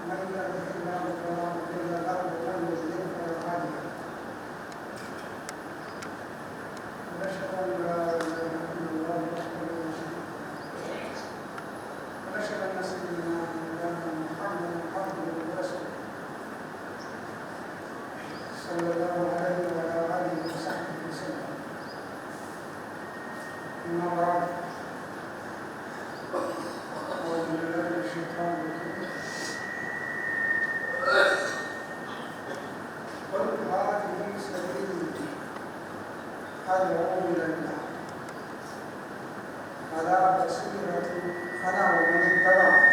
من يهده الله فلا مضل له ومن يضلل فلا هادي له ونشهد ان لا اله الا الله وحده لا شريك له ونشهد ان سيدنا مولانا محمدا عبده ورسوله صلى الله عليه وعلى اله وصحبه وسلم. اما بعد اعوذ بالله من الشيطان الرجيم. قل هذه سبيلي ادعو الى الله على بصيرة انا ومن اتبعني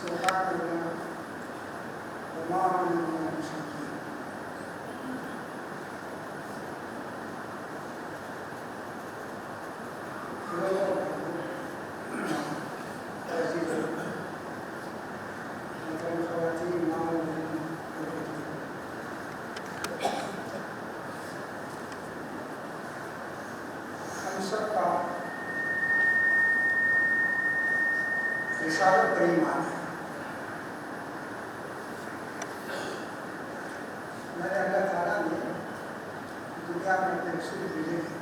سبحان الله وما انا من المشركين. رسالت پر ایمان ہے. میں نے اللہ تعالیٰ نے دنیا میں اپنے رسول بھیجے ہیں.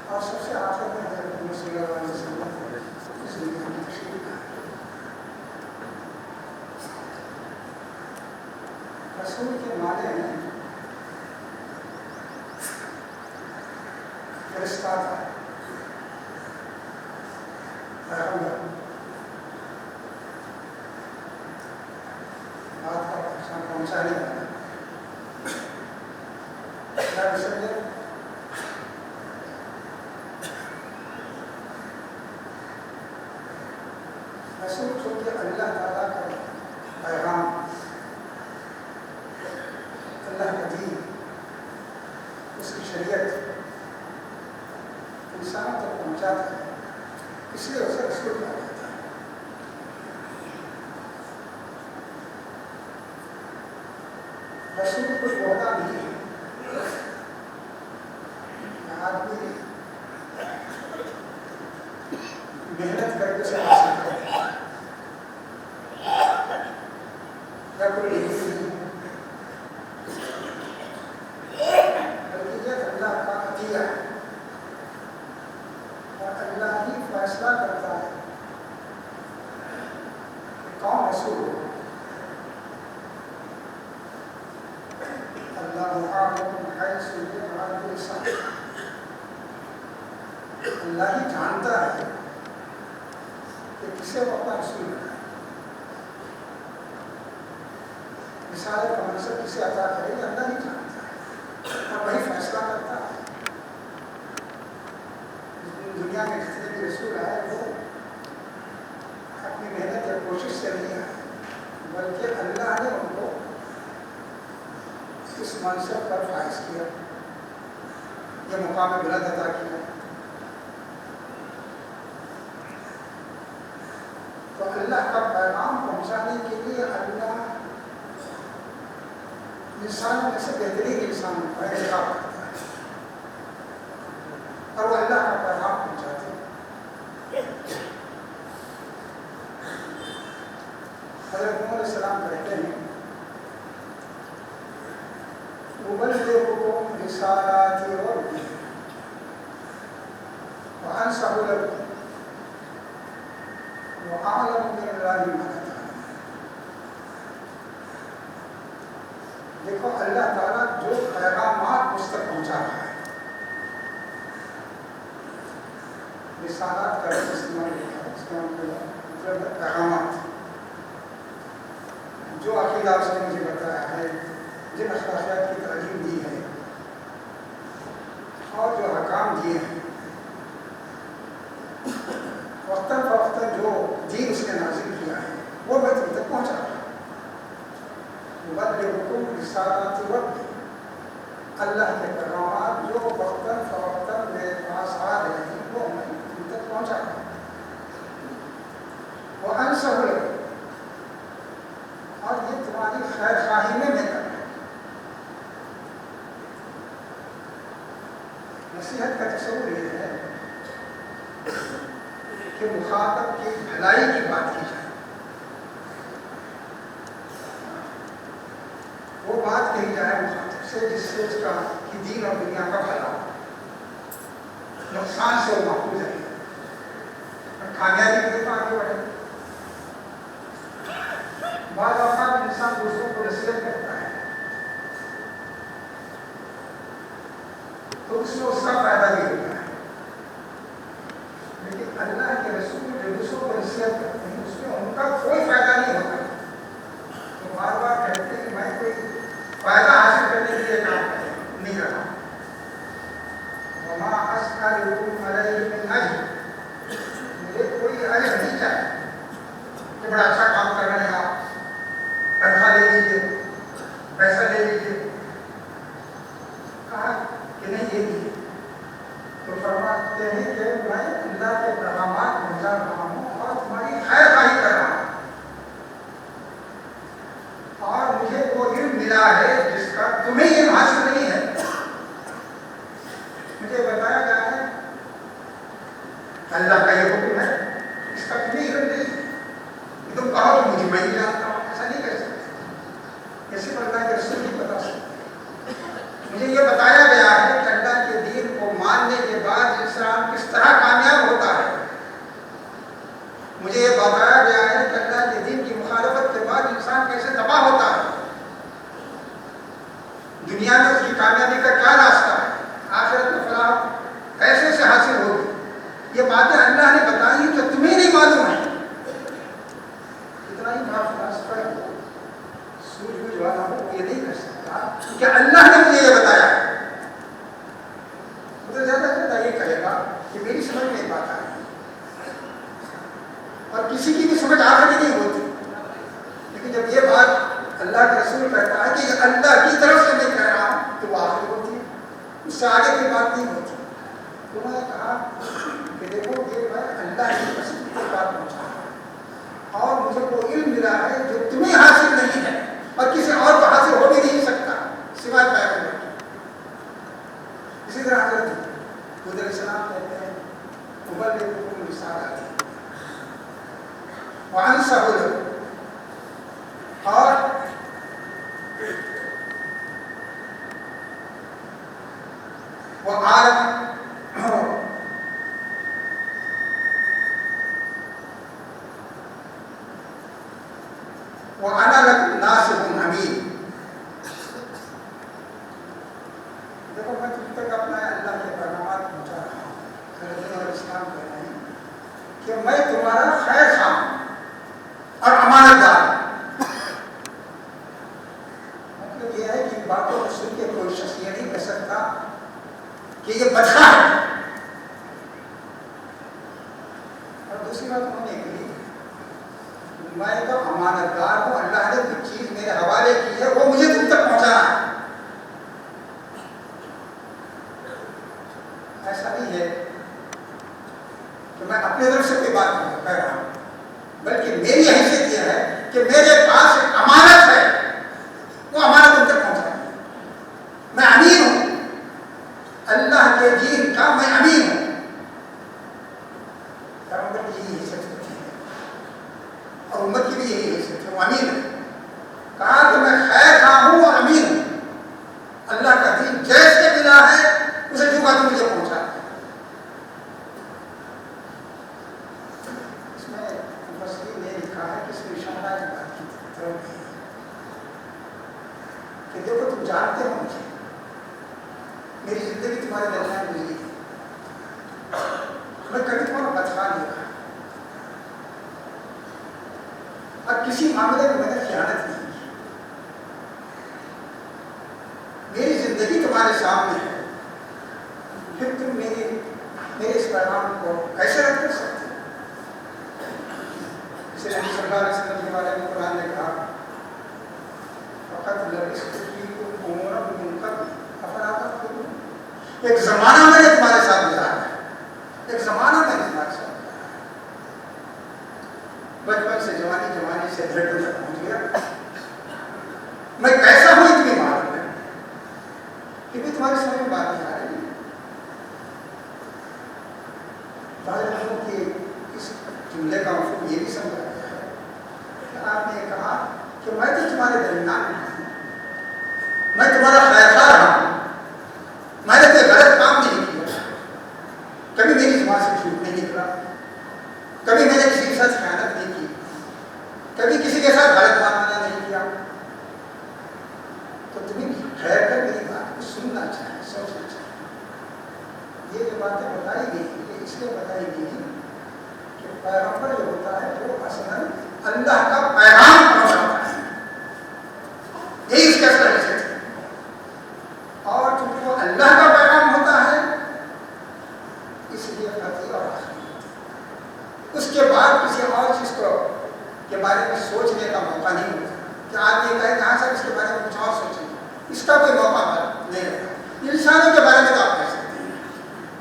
اور سب سے آخر میں حضرت صلی اللہ علیہ وسلم اس دنیا میں تشریف لائے. رسول کے معنی ہیں فرشتہ تھا، پیغمبر، بات کا پیغام پہنچانے والا. کیا مسئلہ رسول چونکہ اللہ تعالیٰ کا پیغام، اللہ کا دین، اس کی شریعت انسان تک پہنچاتا ہے، اس لیے اسے رسول کہا جاتا ہے. رسول کوئی عہدہ نہیں ہے. آدمی محنت کر کے اسے حاصل کرتا ہے یا کوئی ڈگری نہیں، بلکہ یہ اللہ کا عطیہ ہے اور اللہ ہی فیصلہ کرتا ہے کہ کون رسول ہو. اللہ اعلم حیث یجعل رسالہ، اللہ ہی جانتا ہے کہ کسے وہ اپنا رسول بنائے. رسالت کا منصب کسے عطا کرے گا اللہ ہی جانتا ہے اور وہی فیصلہ کرتا ہے. دنیا میں جتنے بھی رسول آئے وہ اپنی محنت یا کوشش سے نہیں آئے، بلکہ اللہ نے ان کو اس منصب پر فائز کیا، یہ مقام بلند عطا کیا. تو اللہ کا پیغام پہنچانے کے لیے اللہ انسانوں میں سے بہترین انسان کا انتخاب کرتا ہے اور وہ اللہ کا پیغام پہنچاتے ہیں. حضرت نوح علیہ السلام کہتے ہیں أُبَلِّغُكُمْ رِسَالَاتِ رَبِّي وَأَنصَحُ لَكُمْ وَأَعْلَمُ مِنَ اللَّهِ مَا لَا تَعْلَمُونَ. دیکھو اللہ تعالیٰ جو پیغامات مجھ تک پہنچا رہا ہے، رسالات کا استعمال ہوتا ہے، اس کا مطلب پیغامات، جو عقیدہ اس نے مجھے بتایا ہے، جن اخلاقیات کی تعلیم دی ہے اور جو احکام دیے ہیں، وقتاً فوقتاً جو دین اس نے نازل کیا ہے وہ میں تم تک پہنچا رہا ہوں. مبلغکم رسالات ربی، اللہ کے پیغامات جو وقتاً فوقتاً میرے پاس آ رہے ہیں وہ میں تم تک پہنچا رہا ہوں. وَأَنصَحُ لَكُمْ، اور یہ تمہاری خیر خواہی میں کر رہا ہوں. نصیحت کا تصور یہ ہے کہ مخاطب کی بھلائی کی بات کی جائے، وہ بات کہی جائے مخاطب سے جس سے اس کا کہ دین اور دنیا کا بھلا ہو، نقصان سے وہ محفوظ رہے اور کامیابی کی طرف آگے بڑھے۔ بعض اوقات انسان دوسروں کو نصیحت کرتا ہے تو اس میں اس کا فائدہ بھی ہوتا ہے، لیکن اللہ کے رسول جو دوسروں کو نصیحت کرتے ہیں اس میں ان کا کوئی فائدہ نہیں ہوتا، تو بار بار کہتے ہیں کہ میں کوئی فائدہ حاصل کرنے کے لیے کام نہیں رہا۔ وما اسألكم علیہ من اجر، مجھے کوئی اجر نہیں چاہیے کہ بڑا اچھا کام کر رہے ہیں آپ، تنخواہ لے لیجیے، پیسہ لے لیجیے، کہا کہ نہیں یہ لیجیے، تو فرماتے ہیں کہ میں اللہ کے پیغامات پہنچا رہا ہوں اور تمہاری خیر خواہی کر رہا ہوں، اور مجھے وہ علم ملا ہے جس کا تمہیں علم حاصل نہیں ہے۔ مجھے بتایا گیا ہے اللہ کا یہ حکم ہے، اس کا تمہیں علم نہیں ہے، تم کہو کہ مجھے میں نہیں جانتا ہوں، ایسا نہیں کر سکتے، یہ صرف اللہ کے رسول ہی بتا سکتے۔ مجھے یہ بتایا گیا ہے کہ اللہ کے دین کو ماننے کے بعد انسان کس طرح کامیاب ہوتا ہے، مجھے یہ بتایا گیا ہے کہ اللہ کے دین کی مخالفت کے بعد انسان کیسے تباہ ہوتا ہے، دنیا میں اس کی کامیابی کا کیا راستہ ہے، آخرت میں فلاح کیسے سے حاصل ہوگی، یہ باتیں اللہ نے بتائی جو تمہیں نہیں معلوم ہے۔ اتنا ہی بڑا فلسفہ سوجھ بوجھ والا ہو یہ نہیں کر سکتا کہ اللہ نے مجھے یہ بتایا ہے، تو زیادہ زیادہ یہ کہے گا کہ میری سمجھ میں ایک بات آئی، اور کسی کی بھی سمجھ آخری نہیں ہوتی، لیکن جب یہ بات اللہ کے رسول کہتا ہے کہ یہ اللہ کی طرف سے میں کہہ رہا ہوں تو وہ آخری ہوتی ہے، اس سے آگے کی بات نہیں ہوتی۔ تو میں نے کہا کہ دیکھو یہ میں اللہ کی پسند کی بات پہنچا رہا ہوں، اور مجھے وہ علم ملا ہے جو تمہیں حاصل نہیں ہے اور کسی اور کو حاصل ہو بھی نہیں سکتا سوائے پیغمبر کے۔ اسی طرح حضرت حود علیہ السلام کہتے ہیں ابلغکم رسالات وانصح لکم، اور وعالم وَأَنَا لَكُمْ نَاصِحٌ أَمِينٌ۔ دیکھو میں تم تک اپنا اللہ کے پیغامات پہنچا رہا ہوں، حضرت اور اسلام کہہ رہے ہیں کہ میں تمہارا خیر خواہ اور امانت دار۔ مطلب یہ ہے کہ باتوں کو سن کے کوئی شخص یہ نہیں کہہ سکتا کہ یہ بدخواہ ہے۔ اور دوسری بات انہوں نے کہی میں تو امانت دار ہوں، اللہ نے کچھ چیز میرے حوالے کی ہے وہ مجھے تم تک پہنچانا ہے۔ ایسا نہیں ہے کہ میں اپنی طرف سے کوئی بات کہہ رہا ہوں، بلکہ میری حیثیت یہ ہے کہ میرے پاس ایک امانت ہے، وہ امانت تم تک پہنچانا ہے۔ میں امین ہوں، اللہ کے دین کا میں امین ہوں۔ پیغمبر کی یہی حیثیت ہوتی ہے اور امت کی بھی یہی حیثیت ہے، وہ امین ہے۔ کہا کہ میں خیر خواہ ہوں اور امین ہوں، اللہ کا دین جیسے ملا ہے اسے جو بات مجھے پہنچا ہے۔ اس میں مفسرین نے لکھا ہے کہ اس میں اشارہ کی بات کی طرف ہے کہ دیکھو تم جانتے ہو مجھے، میری زندگی تمہارے درمیان گزری ہے، میں کبھی تمہارا بدخواہ نہیں رہا، اور کسی معاملے میں میں نے خیانت نہیں کی، میری زندگی تمہارے سامنے ہے، پھر تم میرے اس پیغام کو کیسے رد کر سکتے ہو؟ اسے نبی صلی اللہ علیہ وسلم کے بارے میں قرآن نے کہا فقط لبثت فیکم عمرا من قبل افلا تعقلون، ایک زمانہ میں نے تمہارے ساتھ گزارا ہے، ایک زمانہ میں نے تمہارے ساتھ گزارا ہے، بچپن سے جوانی، جوانی سے دھڑکن تک پہنچ گیا، میں کیسا ہوں اتنی معلوم ہے، پھر بھی تمہاری سمجھ میں بات نہیں آ رہی، جملے کا مفہوم یہ بھی سمجھا گیا ہے کہ آپ نے کہا کہ میں تو تمہارے درمیان رہا ہوں، میں تمہارا خیر خواہ رہا ہوں، میں نے کوئی غلط کام نہیں کیا، کبھی میری زبان سے جھوٹ نہیں نکلا، کبھی میں نے کسی کے ساتھ خیانت نہیں کی، کبھی کسی کے ساتھ غلط معاملہ نہیں کیا، تو تمہیں ٹھہر کر میری بات کو سننا چاہیے، سوچنا چاہیے۔ یہ جو باتیں بتائی گئی یہ اس لیے بتائی گئی کہ پیغمبر جو ہوتا ہے وہ اصلاً اللہ کا پیغام پہنچاتا ہے، یہی اس کے اصل حیثیت ہے، اور چونکہ وہ اللہ کا پیغام ہوتا ہے اس لیے خطی اور آخری اس کے بعد کسی اور چیز کو کے بارے میں سوچنے کا موقع نہیں ہوتا کہ آدمی کہے کہ ہاں سر اس کے بارے میں کچھ اور سوچیں، اس کا کوئی موقع نہیں رہتا۔ انسانوں کے بارے میں تو آپ کہہ سکتے ہیں،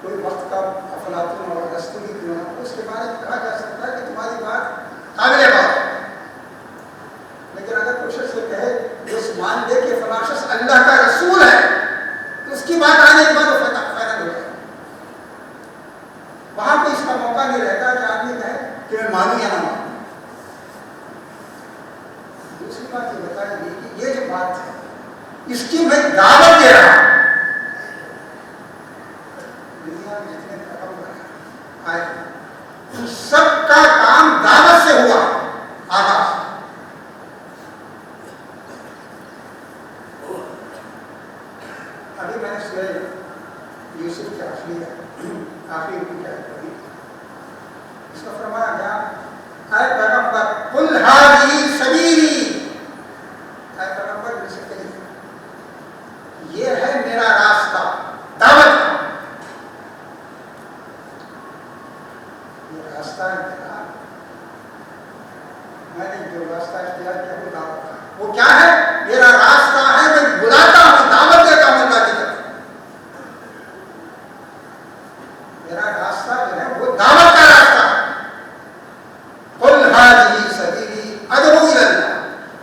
کوئی وقت کا افلاطون اور ارسطو ہی کیوں نہ، اس کے بارے میں کہا جا سکتا ہے کہ تمہاری بات قابل غور ہے، لیکن اگر کوئی شخص یہ کہے یہ مان لے کہ فلاں شخص اللہ کا رسول ہے تو اس کی بات آنے کے بعد وہ فائدہ ہو جائے، وہاں پہ اس کا موقع نہیں رہتا کہ آدمی کہے کہ میں مانوں یا نہ مانوں۔ دوسری بات یہ بتائی گئی کہ یہ جو بات ہے اس کی میں دعوت دے رہا ہوں، دنیا میں جتنے پیغمبر آئے ان سب کا کام دعوت سے ہوا آغاز۔ ابھی میں نے سورہ یوسف کے آخری رکوع کی آیت پڑھی، اس میں فرمایا گیا اے پیغمبر قل ھذہ سبیلی، اے پیغمبر ان سے کہیے یہ ہے میرا راستہ دعوت کا، یہ راستہ ہے میرا، میں نے جو راستہ اختیار کیا وہ دعوت کا، وہ کیا ہے؟ میرا راستہ ہے، میں بلاتا ہوں، دعوت دیتا ہوں اللہ کی طرف، میرا راستہ جو ہے وہ دعوت کا راستہ ہے۔ قل ھذہ سبیلی ادعو الی اللہ،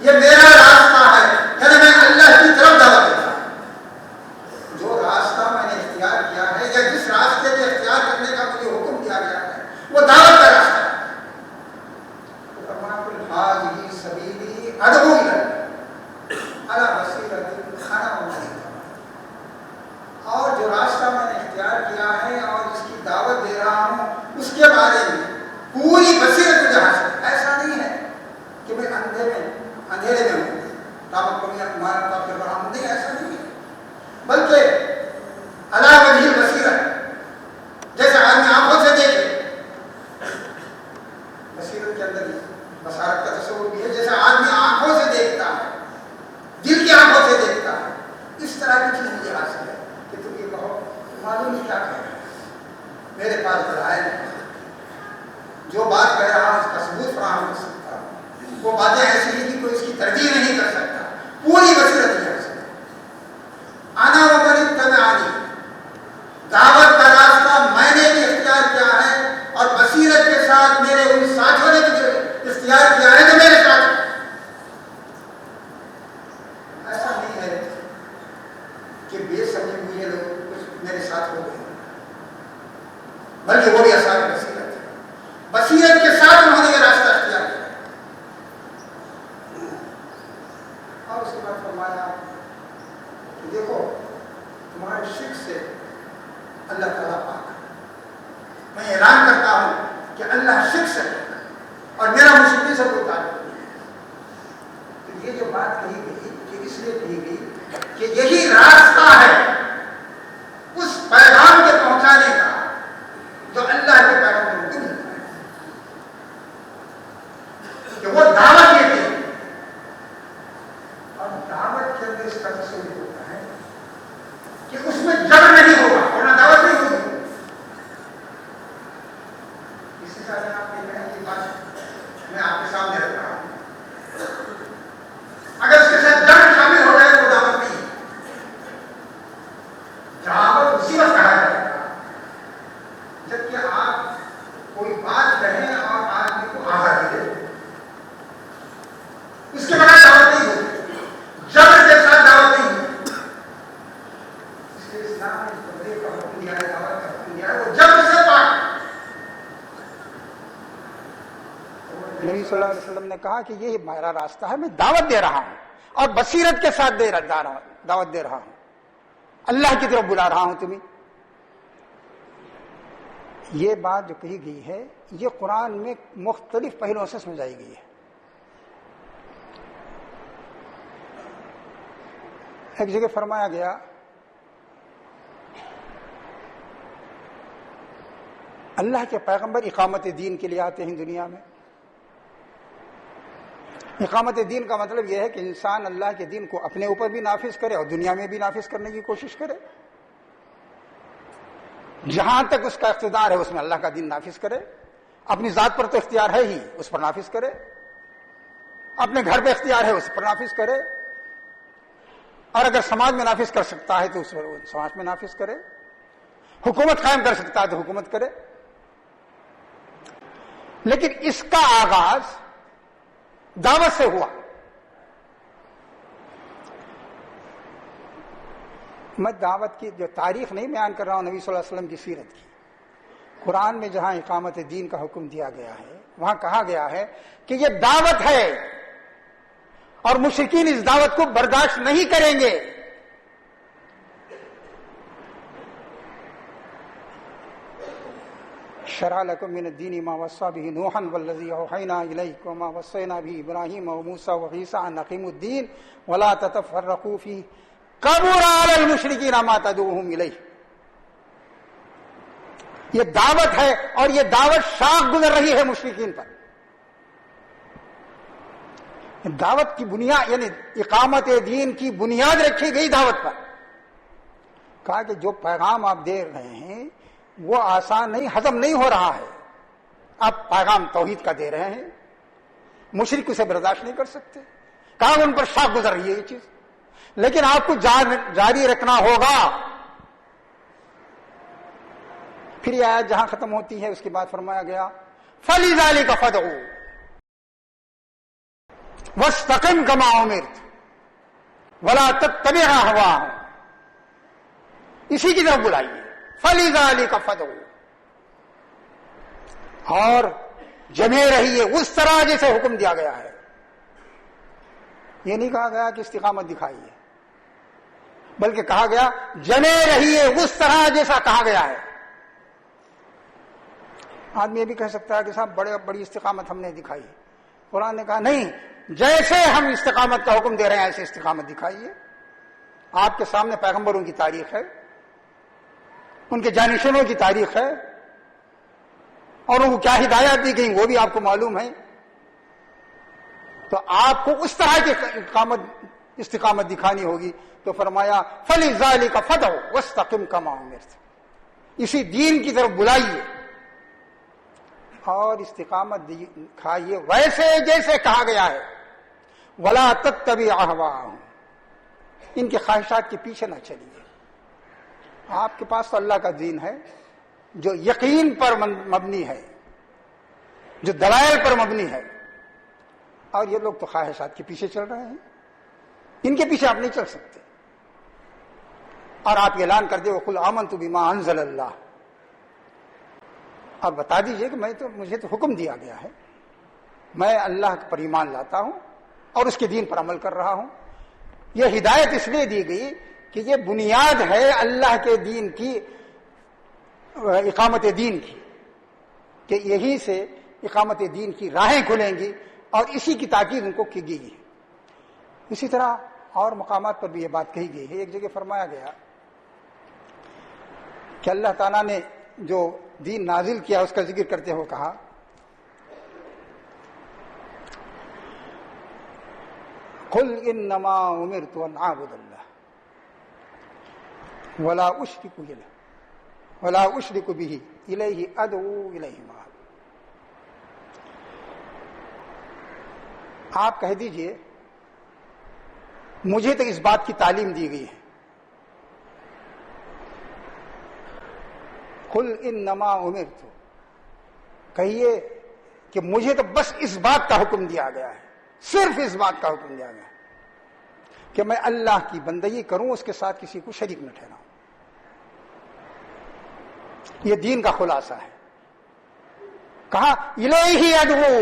یہ میرا راستہ ہے، یعنی میں اللہ کی طرف دعوت دیتا ہوں۔ جو راستہ میں نے اختیار کیا ہے یا جس راستے کے اختیار کرنے کا مجھے حکم دیا گیا ہے وہ دعوت کا راستہ ہے۔ تو فرمایا قل ھذہ سبیلی ادعو الی اللہ علی بصیرۃ انا ومن اتبعني، اور جو راستہ میں نے اختیار کیا ہے اور اس کی دعوت دے رہا ہوں اس کے بارے میں پوری بصیرت مجھے حاصل ہے۔ ایسا نہیں ہے کہ میں اندھیرے میں ہوں، دعوت کو ہمارا پھر رہا ہوں، نہیں، ایسا نہیں ہے، بلکہ علی وجہ البصیرۃ، جیسے آدمی آنکھوں سے دیکھے، بصیرت کے اندر ہی بصارت کا تصور بھی ہے، جیسے آدمی آنکھوں سے دیکھتا ہے، دل کی آنکھوں سے دیکھتا ہے، اس طرح کی چیز مجھے حاصل ہے کہ تم یہ کہو معلوم نہیں کیا کہہ رہے ہیں، میرے پاس دلائل ہے، جو بات کہہ رہا ہوں اس کا ثبوت فراہم کر سکتا ہوں، وہ باتیں ایسی ہیں کہ کوئی اس کی تردید نہیں کر سکتا، پوری بصیرت ہے ایسے۔ انا ومن اتبعني، دعوت کا راستہ میں نے بھی اختیار کیا ہے اور بصیرت کے ساتھ میرے ان ساتھیوں نے بھی اختیار کیا ہے جو میرے ساتھ ہیں۔ ایسا نہیں ہے کہ بے سمجھے ہوئے لوگ کچھ میرے ساتھ ہو گئے، بلکہ وہ بھی اصحاب بصیرت ہے، بصیرت کے ساتھ انہوں نے یہ راستہ اختیار کیا۔ اور اس کے بعد فرمایا کہ دیکھو تمہارے شرک سے اللہ تعالیٰ پاک ہے، میں اعلان کرتا ہوں کہ اللہ شرک سے ہے اور میرا مشرکین سے کوئی تعلق نہیں ہے۔ تو یہ جو بات کہی گئی کہ اس لیے کہی گئی کہ یہی راستہ ہے اس پیغام کے پہنچانے کا جو اللہ کے پیغام میں ممکن ہوتا ہے، کہ وہ دعوت دیتے ہیں، اور دعوت کے اندر اس کا تصور ہوتا ہے کہ اس میں جبر نہیں ہوگا، ورنہ دعوت نہیں ہوگی، صلی اللہ علیہ وسلم نے کہا کہ یہ میرا راستہ ہے، میں دعوت دے رہا ہوں اور بصیرت کے ساتھ دعوت دے رہا ہوں، اللہ کی طرف بلا رہا ہوں تمہیں. یہ بات جو کہی گئی ہے یہ قرآن میں مختلف پہلوؤں سے سمجھائی گئی ہے. ایک جگہ فرمایا گیا اللہ کے پیغمبر اقامت دین کے لیے آتے ہیں دنیا میں. اقامت دین کا مطلب یہ ہے کہ انسان اللہ کے دین کو اپنے اوپر بھی نافذ کرے اور دنیا میں بھی نافذ کرنے کی کوشش کرے. جہاں تک اس کا اقتدار ہے اس میں اللہ کا دین نافذ کرے. اپنی ذات پر تو اختیار ہے ہی، اس پر نافذ کرے. اپنے گھر پہ اختیار ہے اس پر نافذ کرے. اور اگر سماج میں نافذ کر سکتا ہے تو اس پر سماج میں نافذ کرے. حکومت قائم کر سکتا ہے تو حکومت کرے. لیکن اس کا آغاز دعوت سے ہوا. میں دعوت کی جو تاریخ نہیں بیان کر رہا ہوں، نبی صلی اللہ علیہ وسلم کی سیرت کی. قرآن میں جہاں اقامت دین کا حکم دیا گیا ہے وہاں کہا گیا ہے کہ یہ دعوت ہے اور مشرکین اس دعوت کو برداشت نہیں کریں گے. شرع لكم من الدين ما وصى به نوحا والذي اوحينا اليك وما وصينا به ابراهيم وموسى وعيسى ان اقيموا الدين ولا تتفرقوا فيه كبر على المشركين ما تدعوهم اليه. یہ دعوت ہے اور یہ دعوت شاخ گزر رہی ہے مشرکین پر. دعوت کی بنیاد یعنی اقامت دین کی بنیاد رکھی گئی دعوت پر. کہا کہ جو پیغام آپ دے رہے ہیں وہ آسان نہیں، ہضم نہیں ہو رہا ہے. آپ پیغام توحید کا دے رہے ہیں، مشرک اسے برداشت نہیں کر سکتے. کہا ان پر شاخ گزر رہی ہے یہ چیز، لیکن آپ کو جاری رکھنا ہوگا. پھر یہ آیت جہاں ختم ہوتی ہے اس کے بعد فرمایا گیا فَلِذَلِكَ فَادْعُوا وَاسْتَقِمْ كَمَا أُمِرْتَ وَلَا تَتَّبِعْ أَهْوَاءَهُمْ. اسی کی طرف بلائیے. فَلِذَلِكَ فَادْعُوا، اور جمے رہیے اس طرح جیسے حکم دیا گیا ہے. یہ نہیں کہا گیا کہ استقامت دکھائیے، بلکہ کہا گیا جمے رہیے اس طرح جیسا کہا گیا ہے. آدمی یہ بھی کہہ سکتا ہے کہ صاحب بڑی استقامت ہم نے دکھائی. قرآن نے کہا نہیں، جیسے ہم استقامت کا حکم دے رہے ہیں ایسے استقامت دکھائیے. آپ کے سامنے پیغمبروں کی تاریخ ہے، ان کے جانشینوں کی تاریخ ہے، اور ان کو کیا ہدایات دی گئی وہ بھی آپ کو معلوم ہے. تو آپ کو اس طرح کی استقامت دکھانی ہوگی. تو فرمایا فَلِذَلِكَ فَادْعُوا وَاسْتَقِمْ كَمَا أُمِرْتَ. اسی دین کی طرف بلائیے اور استقامت دکھائیے ویسے جیسے کہا گیا ہے. وَلَا تَتَّبِعْ أَهْوَاءَهُمْ، ان کے خواہشات کے پیچھے نہ چلیے. آپ کے پاس تو اللہ کا دین ہے جو یقین پر مبنی ہے، جو دلائل پر مبنی ہے، اور یہ لوگ تو خواہشات کے پیچھے چل رہے ہیں. ان کے پیچھے آپ نہیں چل سکتے. اور آپ اعلان کر دیں وَقُلْ آمَنْتُ بِمَا أَنزَلَ اللَّهُ، آپ بتا دیجئے کہ مجھے تو حکم دیا گیا ہے، میں اللہ پر ایمان لاتا ہوں اور اس کے دین پر عمل کر رہا ہوں. یہ ہدایت اس لیے دی گئی کہ یہ بنیاد ہے اللہ کے دین کی، اقامت دین کی، کہ یہی سے اقامت دین کی راہیں کھلیں گی، اور اسی کی تاکید ان کو کی گئی ہے. اسی طرح اور مقامات پر بھی یہ بات کہی گئی ہے. ایک جگہ فرمایا گیا کہ اللہ تعالیٰ نے جو دین نازل کیا اس کا ذکر کرتے ہوئے کہا قُلْ إِنَّمَا أُمِرْتُ أَنْ أَعْبُدَ اللَّهَ وَلَا أُشْرِكُ بِهِ إِلَيْهِ أَدْعُو إِلَيْهِ مَآبِ. آپ کہہ دیجئے مجھے تو اس بات کی تعلیم دی گئی ہے. قُلْ إِنَّمَا أُمِرْتُ، کہیے کہ مجھے تو بس اس بات کا حکم دیا گیا ہے، صرف اس بات کا حکم دیا گیا ہے کہ میں اللہ کی بندگی کروں، اس کے ساتھ کسی کو شریک نہ ٹھہراؤں. یہ دین کا خلاصہ ہے. کہا الیہ ادعو،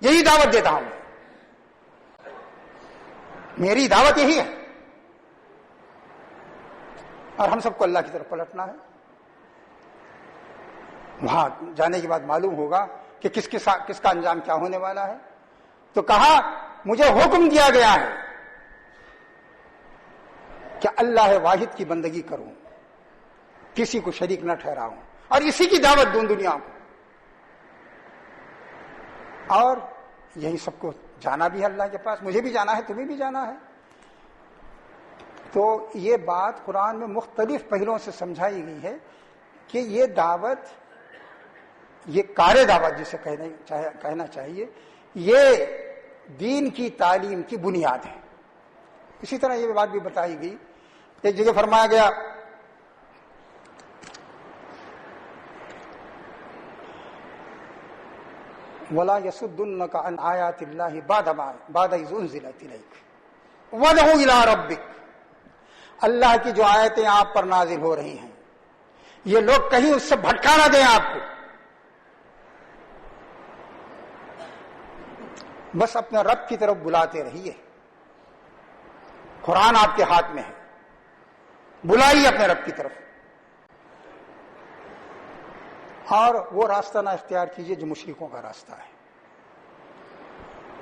یہی دعوت دیتا ہوں میں، میری دعوت یہی ہے، اور ہم سب کو اللہ کی طرف پلٹنا ہے۔ وہاں جانے کے بعد معلوم ہوگا کہ کس کا انجام کیا ہونے والا ہے۔ تو کہا مجھے حکم دیا گیا ہے کہ اللہ واحد کی بندگی کروں، کسی کو شریک نہ ٹھہراؤں، اور اسی کی دعوت دوں دنیا کو، اور یہی سب کو جانا بھی ہے اللہ کے پاس، مجھے بھی جانا ہے، تمہیں بھی جانا ہے۔ تو یہ بات قرآن میں مختلف پہلوؤں سے سمجھائی گئی ہے کہ یہ دعوت، یہ کار دعوت جسے کہنا چاہیے، یہ دین کی تعلیم کی بنیاد ہے۔ اسی طرح یہ بات بھی بتائی گئی، ایک جگہ فرمایا گیا وَلَا يَصُدُّنَّكَ عَنْ آيَاتِ اللَّهِ بَعْدَ إِذْ أُنزِلَتْ إِلَيْكَ وَادْعُ إِلَىٰ رَبِّكَ۔ اللہ کی جو آیتیں آپ پر نازل ہو رہی ہیں، یہ لوگ کہیں اس سے بھٹکا نہ دیں آپ کو، بس اپنے رب کی طرف بلاتے رہیے۔ قرآن آپ کے ہاتھ میں ہے، بلائیے اپنے رب کی طرف، اور وہ راستہ نہ اختیار کیجیے جو مشرکوں کا راستہ ہے۔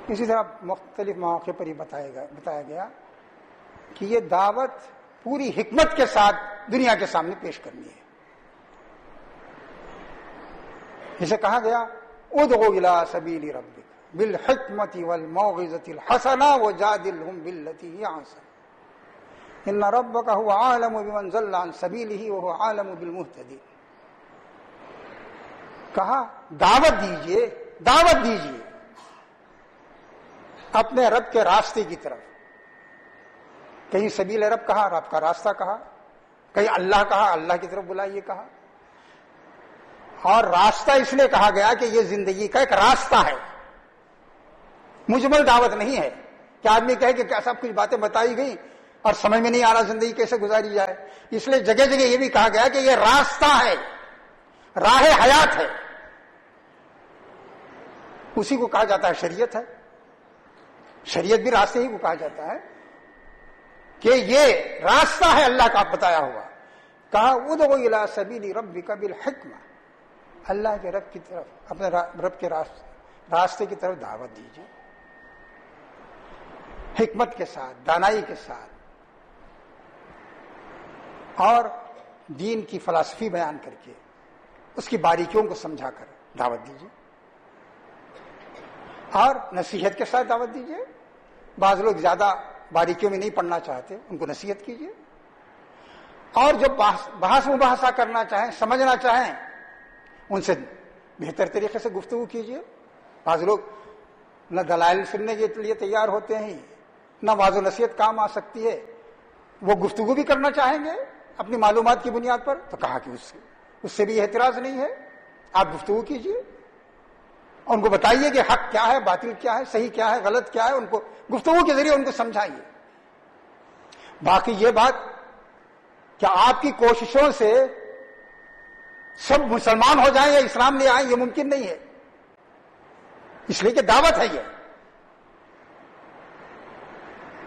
اسی طرح مختلف مواقع پر یہ بتایا گیا کہ یہ دعوت پوری حکمت کے ساتھ دنیا کے سامنے پیش کرنی ہے۔ جسے کہا گیا ادعو الی سبیل ربک بالحکمت والموعظۃ الحسنہ وجادلہم باللتی ہی احسن ان ربک هو عالم بمن ضل عن سبیلہ وهو عالم بالمہتدین۔ کہا دعوت دیجیے، دعوت دیجیے اپنے رب کے راستے کی طرف۔ کہیں سبیل رب کہا، رب کا راستہ کہا، کہیں اللہ کہا، اللہ کی طرف بلائیے کہا۔ اور راستہ اس لیے کہا گیا کہ یہ زندگی کا ایک راستہ ہے، مجمل دعوت نہیں ہے کہ آدمی کہے کہ سب کچھ باتیں بتائی گئی اور سمجھ میں نہیں آ رہا زندگی کیسے گزاری جائے۔ اس لیے جگہ جگہ یہ بھی کہا گیا کہ یہ راستہ ہے، راہ حیات ہے، اسی کو کہا جاتا ہے شریعت ہے۔ شریعت بھی راستے ہی کو کہا جاتا ہے کہ یہ راستہ ہے اللہ کا بتایا ہوا۔ کہا ادعو الی سبیل ربک بالحکمہ، اللہ کے رب کی طرف، اپنے رب کے راستے کی طرف دعوت دیجیے، حکمت کے ساتھ، دانائی کے ساتھ، اور دین کی فلسفی بیان کر کے اس کی باریکیوں کو سمجھا کر دعوت دیجیے، اور نصیحت کے ساتھ دعوت دیجیے۔ بعض لوگ زیادہ باریکیوں میں نہیں پڑھنا چاہتے، ان کو نصیحت کیجیے، اور جو بحث مباحثہ کرنا چاہیں، سمجھنا چاہیں، ان سے بہتر طریقے سے گفتگو کیجیے۔ بعض لوگ نہ دلائل سننے کے لیے تیار ہوتے ہیں، نہ واضح نصیحت کام آ سکتی ہے، وہ گفتگو بھی کرنا چاہیں گے اپنی معلومات کی بنیاد پر، تو کہا کہ اس سے بھی اعتراض نہیں ہے، آپ گفتگو کیجیے، اور ان کو بتائیے کہ حق کیا ہے، باطل کیا ہے، صحیح کیا ہے، غلط کیا ہے، ان کو گفتگو کے ذریعے ان کو سمجھائیے۔ باقی یہ بات کہ آپ کی کوششوں سے سب مسلمان ہو جائیں یا اسلام لے آئیں، یہ ممکن نہیں ہے، اس لیے کہ دعوت ہے یہ۔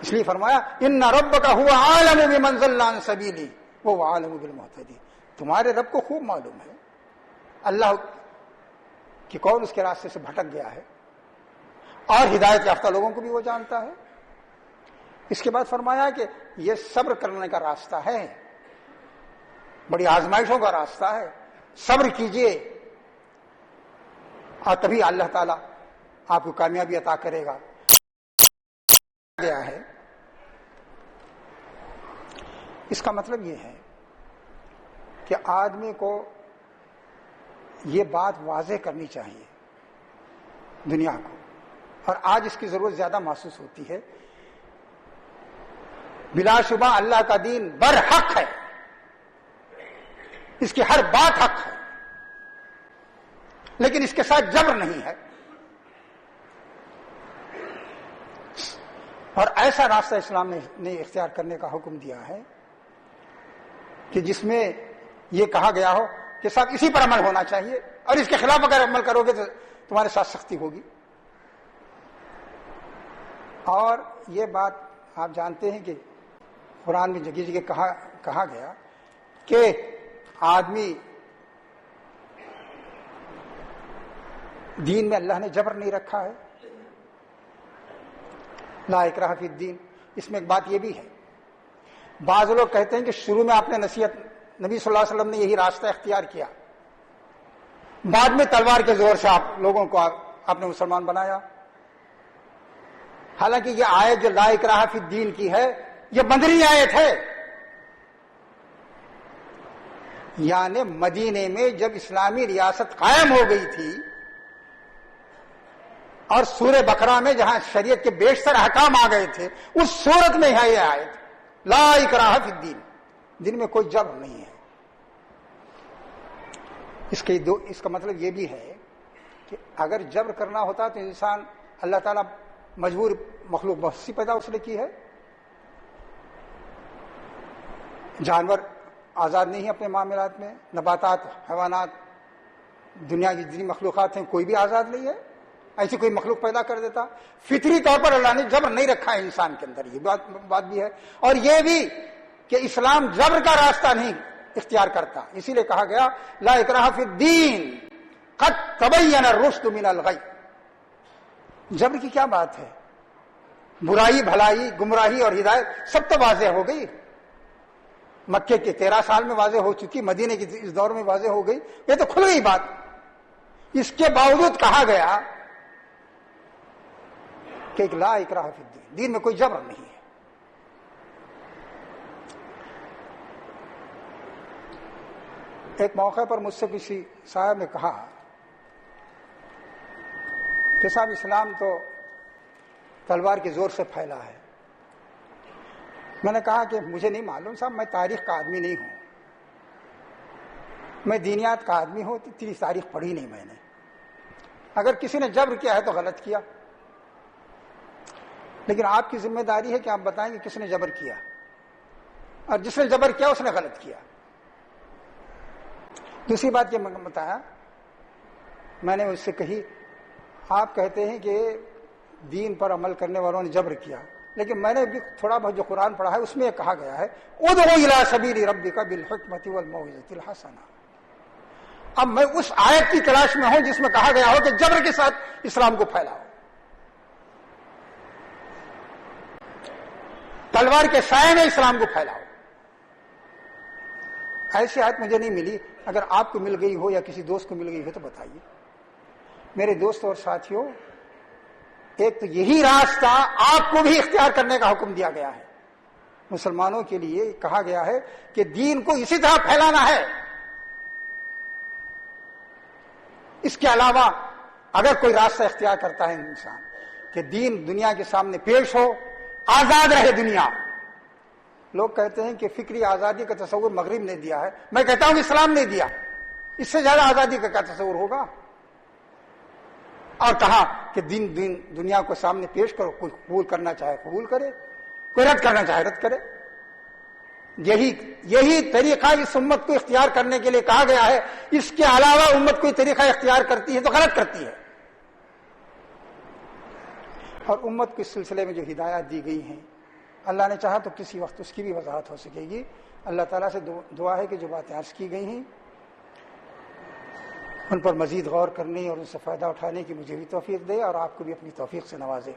اس لیے فرمایا ان ربک هو عالم بمن ضل عن سبیلہ وهو عالم بالمہتدین۔ تمہارے رب کو خوب معلوم ہے اللہ کہ کون اس کے راستے سے بھٹک گیا ہے، اور ہدایت یافتہ لوگوں کو بھی وہ جانتا ہے۔ اس کے بعد فرمایا کہ یہ صبر کرنے کا راستہ ہے، بڑی آزمائشوں کا راستہ ہے، صبر کیجئے اور تبھی اللہ تعالیٰ آپ کو کامیابی عطا کرے گا۔ گیا ہے اس کا مطلب یہ ہے کہ آدمی کو یہ بات واضح کرنی چاہیے دنیا کو، اور آج اس کی ضرورت زیادہ محسوس ہوتی ہے۔ بلا شبہ اللہ کا دین برحق ہے، اس کی ہر بات حق ہے، لیکن اس کے ساتھ جبر نہیں ہے، اور ایسا راستہ اسلام نے اختیار کرنے کا حکم دیا ہے کہ جس میں یہ کہا گیا ہو کہ صاحب اسی پر عمل ہونا چاہیے، اور اس کے خلاف اگر عمل کرو گے تو تمہارے ساتھ سختی ہوگی۔ اور یہ بات آپ جانتے ہیں کہ قرآن میں جگہ جگہ کہا گیا کہ آدمی دین میں اللہ نے جبر نہیں رکھا ہے، لا اکراہ فی الدین۔ اس میں ایک بات یہ بھی ہے، بعض لوگ کہتے ہیں کہ شروع میں آپ نے نصیحت، نبی صلی اللہ علیہ وسلم نے یہی راستہ اختیار کیا، بعد میں تلوار کے زور سے آپ لوگوں کو آپ نے مسلمان بنایا۔ حالانکہ یہ آیت جو لا اکراہ فی الدین کی ہے، یہ مدنی آیت ہے، یعنی مدینے میں جب اسلامی ریاست قائم ہو گئی تھی اور سورہ بقرہ میں جہاں شریعت کے بیشتر احکام آ گئے تھے، اس صورت میں ہے یہ آیت لا اکراہ فی الدین، دین میں کوئی جبر نہیں ہے۔ اس کا مطلب یہ بھی ہے کہ اگر جبر کرنا ہوتا تو انسان، اللہ تعالیٰ مجبور مخلوق بہت سی پیدا اس نے کی ہے، جانور آزاد نہیں ہے اپنے معاملات میں، نباتات، حیوانات، دنیا کی جتنی مخلوقات ہیں کوئی بھی آزاد نہیں ہے، ایسی کوئی مخلوق پیدا کر دیتا۔ فطری طور پر اللہ نے جبر نہیں رکھا ہے انسان کے اندر، یہ بات بھی ہے۔ اور یہ بھی کہ اسلام جبر کا راستہ نہیں اختیار کرتا، اسی لیے کہا گیا لا اکراہ فی الدین قد تبین الرشد من الغی۔ جبر کی کیا بات ہے؟ برائی، بھلائی، گمراہی اور ہدایت سب تو واضح ہو گئی، مکے کے 13 سال میں واضح ہو چکی، مدینے کے اس دور میں واضح ہو گئی، یہ تو کھل گئی بات۔ اس کے باوجود کہا گیا کہ ایک لا اکراہ فی الدین، دین میں کوئی جبر نہیں ہے۔ ایک موقع پر مجھ سے کسی صاحب نے کہا کہ صاحب اسلام تو تلوار کے زور سے پھیلا ہے۔ میں نے کہا کہ مجھے نہیں معلوم صاحب، میں تاریخ کا آدمی نہیں ہوں، میں دینیات کا آدمی ہوں، اتنی تاریخ پڑھی نہیں میں نے، اگر کسی نے جبر کیا ہے تو غلط کیا، لیکن آپ کی ذمہ داری ہے کہ آپ بتائیں کہ کس نے جبر کیا، اور جس نے جبر کیا اس نے غلط کیا۔ دوسری بات یہ بتایا، میں نے اس سے کہی آپ کہتے ہیں کہ دین پر عمل کرنے والوں نے جبر کیا، لیکن میں نے بھی تھوڑا بہت جو قرآن پڑھا ہے اس میں یہ کہا گیا ہے ادعو الی سبیل ربک بالحکمۃ والموعظۃ الحسنہ۔ اب میں اس آیت کی تلاش میں ہوں جس میں کہا گیا ہو کہ جبر کے ساتھ اسلام کو پھیلاؤ، تلوار کے سائے میں اسلام کو پھیلاؤ۔ ایسی آیت مجھے نہیں ملی، اگر آپ کو مل گئی ہو یا کسی دوست کو مل گئی ہو تو بتائیے۔ میرے دوست اور ساتھیوں، ایک تو یہی راستہ آپ کو بھی اختیار کرنے کا حکم دیا گیا ہے، مسلمانوں کے لیے کہا گیا ہے کہ دین کو اسی طرح پھیلانا ہے۔ اس کے علاوہ اگر کوئی راستہ اختیار کرتا ہے انسان کہ دین دنیا کے سامنے پیش ہو، آزاد رہے دنیا۔ لوگ کہتے ہیں کہ فکری آزادی کا تصور مغرب نے دیا ہے، میں کہتا ہوں اسلام نے دیا، اس سے زیادہ آزادی کا کیا تصور ہوگا؟ اور کہا کہ دین دنیا کو سامنے پیش کرو، کوئی قبول کرنا چاہے قبول کرے، کوئی رد کرنا چاہے رد کرے۔ یہی طریقہ اس امت کو اختیار کرنے کے لیے کہا گیا ہے، اس کے علاوہ امت کوئی طریقہ اختیار کرتی ہے تو غلط کرتی ہے۔ اور امت کو اس سلسلے میں جو ہدایات دی گئی ہیں، اللہ نے چاہا تو کسی وقت اس کی بھی وضاحت ہو سکے گی۔ اللہ تعالیٰ سے دعا ہے کہ جو باتیں عرض کی گئی ہیں ان پر مزید غور کرنے اور ان سے فائدہ اٹھانے کی مجھے بھی توفیق دے، اور آپ کو بھی اپنی توفیق سے نوازے۔